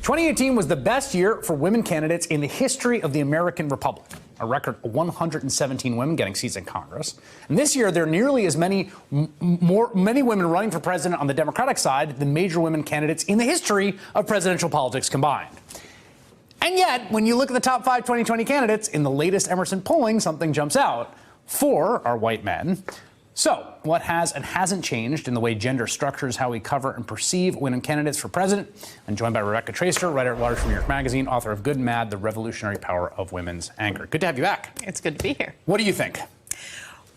2018 was the best year for women candidates in the history of the American Republic. A record 117 women getting seats in Congress. And this year, there are nearly as many women running for president on the Democratic side than major women candidates in the history of presidential politics combined. And yet, when you look at the top 5 2020 candidates in the latest Emerson polling, something jumps out. 4 are white men. So, what has and hasn't changed in the way gender structures how we cover and perceive women candidates for president? I'm joined by Rebecca Traister, writer at large for New York Magazine, author of Good and Mad, The Revolutionary Power of Women's Anger. Good to have you back. It's good to be here. What do you think?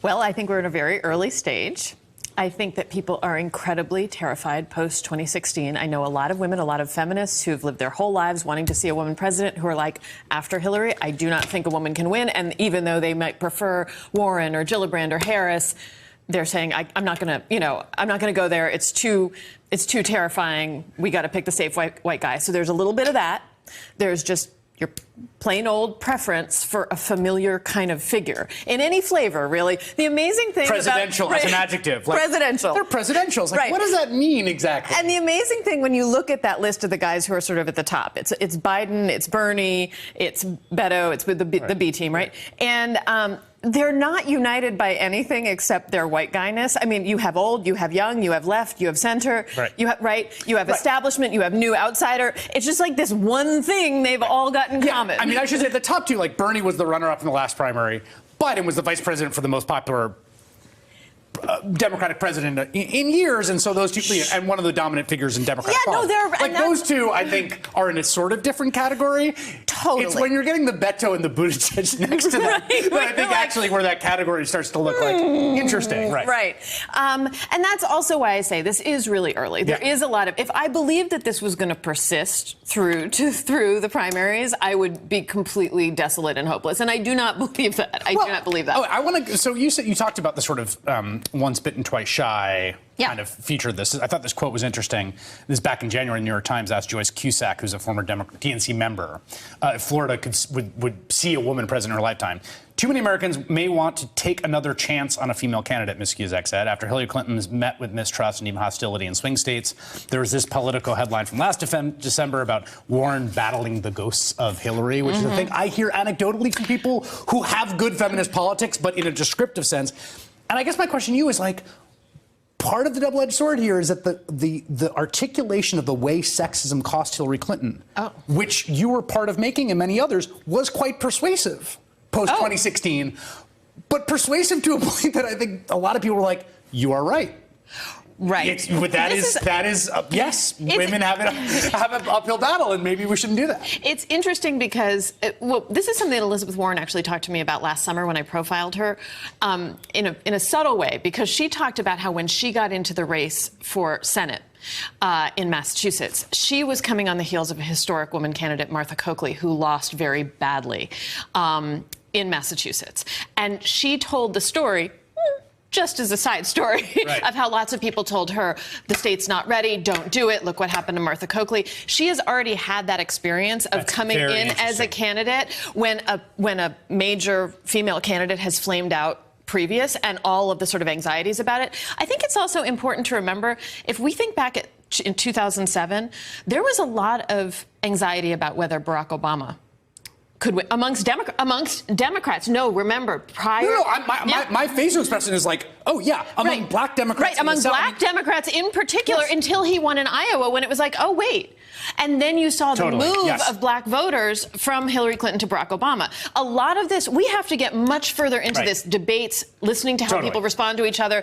Well, I think we're in a very early stage. I think that people are incredibly terrified post-2016. I know a lot of women, a lot of feminists who have lived their whole lives wanting to see a woman president who are like, after Hillary, I do not think a woman can win. And even though they might prefer Warren or Gillibrand or Harris, they're saying, I'm not going to, I'm not going to go there. It's too terrifying. We got to pick the safe white guy. So there's a little bit of that. There's just your plain old preference for a familiar kind of figure in any flavor, really. The amazing thing presidential about, as an adjective. Like, presidential. They're presidentials. Like, right. What does that mean exactly? And the amazing thing when you look at that list of the guys who are sort of at the top, it's Biden, it's Bernie, it's Beto, it's with the B team, right? And they're not united by anything except their white guyness. I mean, you have old, you have young, you have left, you have center, you have establishment, you have new outsider. It's just like this one thing they've all got in common. I mean, I should say the top 2, like Bernie was the runner-up in the last primary. Biden was the vice president for the most popular Democratic president in years, and so those 2, and one of the dominant figures in Democratic politics. Like those 2, I think, are in a sort of different category. Totally. It's when you're getting the Beto and the Buttigieg next to that, that I think actually where that category starts to look like interesting. Right. And that's also why I say this is really early. There is a lot of, if I believed that this was going to persist through the primaries, I would be completely desolate and hopeless. And I do not believe that. I do not believe that. Oh, I want to. So you talked about the sort of once bitten, twice shy kind of feature of this. I thought this quote was interesting. This is back in January, New York Times asked Joyce Cusack, who's a former DNC member, if Florida would see a woman president in her lifetime. Too many Americans may want to take another chance on a female candidate, Ms. Cusack said. After Hillary Clinton was met with mistrust and even hostility in swing states, there was this Politico headline from last December about Warren battling the ghosts of Hillary, which is a thing I hear anecdotally from people who have good feminist politics, but in a descriptive sense. And I guess my question to you is, like, part of the double-edged sword here is that the articulation of the way sexism cost Hillary Clinton, which you were part of making and many others, was quite persuasive post-2016, but persuasive to a point that I think a lot of people were like, you are right. Right. But yes, women have an uphill battle, and maybe we shouldn't do that. It's interesting because, this is something that Elizabeth Warren actually talked to me about last summer when I profiled her, in a subtle way, because she talked about how when she got into the race for Senate in Massachusetts, she was coming on the heels of a historic woman candidate, Martha Coakley, who lost very badly in Massachusetts. And she told the story, just as a side story, of how lots of people told her, the state's not ready, don't do it, look what happened to Martha Coakley. She has already had that experience of coming in as a candidate when a major female candidate has flamed out previous and all of the sort of anxieties about it. I think it's also important to remember, if we think back in 2007, there was a lot of anxiety about whether Barack Obama could win amongst Democrats. No, remember, prior... My facial expression is like, among black Democrats. Right, among black Democrats in particular, until he won in Iowa, when it was like, oh, wait. And then you saw the move of black voters from Hillary Clinton to Barack Obama. A lot of this, we have to get much further into this debates, listening to how people respond to each other,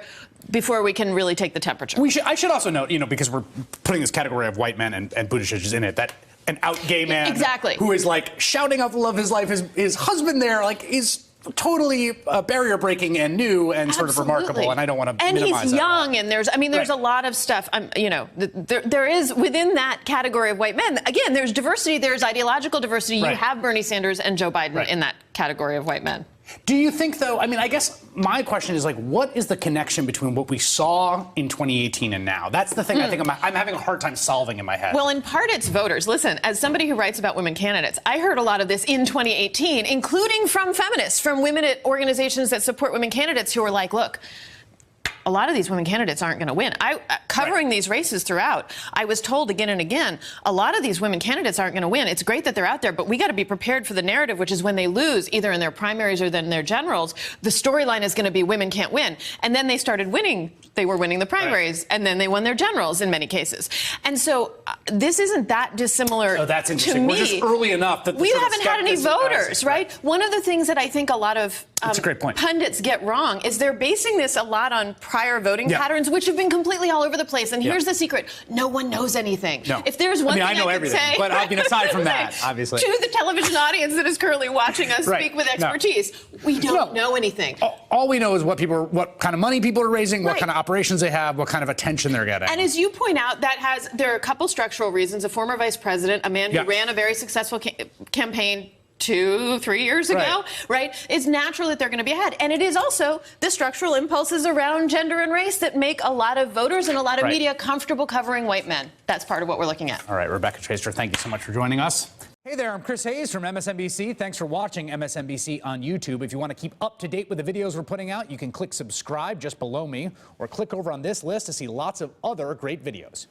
before we can really take the temperature. I should also note, because we're putting this category of white men and Buttigieg is in it, that an out gay man who is like shouting out the love of his life, his husband there, like, is totally barrier breaking and new and sort of remarkable, and I don't want to minimize that. And he's young, and there's a lot of stuff. There is within that category of white men. Again, there's diversity. There's ideological diversity. You have Bernie Sanders and Joe Biden in that category of white men. Do you think, though, I guess my question is, like, what is the connection between what we saw in 2018 and now? That's the thing I think I'm having a hard time solving in my head. Well, in part, it's voters. Listen, as somebody who writes about women candidates, I heard a lot of this in 2018, including from feminists, from women at organizations that support women candidates who are like, look, a lot of these women candidates aren't going to win. Covering these races throughout, I was told again and again, a lot of these women candidates aren't going to win. It's great that they're out there, but we got to be prepared for the narrative, which is when they lose, either in their primaries or then their generals, the storyline is going to be women can't win. And then they started winning. They were winning the primaries, and then they won their generals in many cases. And so this isn't that dissimilar. Oh, that's interesting. To me. We're just early enough that we haven't had any voters, right? One of the things that I think a lot of that's a great point. Pundits get wrong is they're basing this a lot on prior voting patterns, which have been completely all over the place. And here's the secret: no one knows anything. No. If there's one thing I know everything, say, but I mean, aside from that, obviously, to the television audience that is currently watching us speak with expertise, we don't know anything. All we know is what kind of money people are raising, what kind of operations they have, what kind of attention they're getting. And as you point out, there are a couple structural reasons. A former vice president, a man who ran a very successful campaign 2-3 years ago, right? It's natural that they're going to be ahead. And it is also the structural impulses around gender and race that make a lot of voters and a lot of media comfortable covering white men. That's part of what we're looking at. All right, Rebecca Traister, thank you so much for joining us. Hey there, I'm Chris Hayes from MSNBC. Thanks for watching MSNBC on YouTube. If you want to keep up to date with the videos we're putting out, you can click subscribe just below me or click over on this list to see lots of other great videos.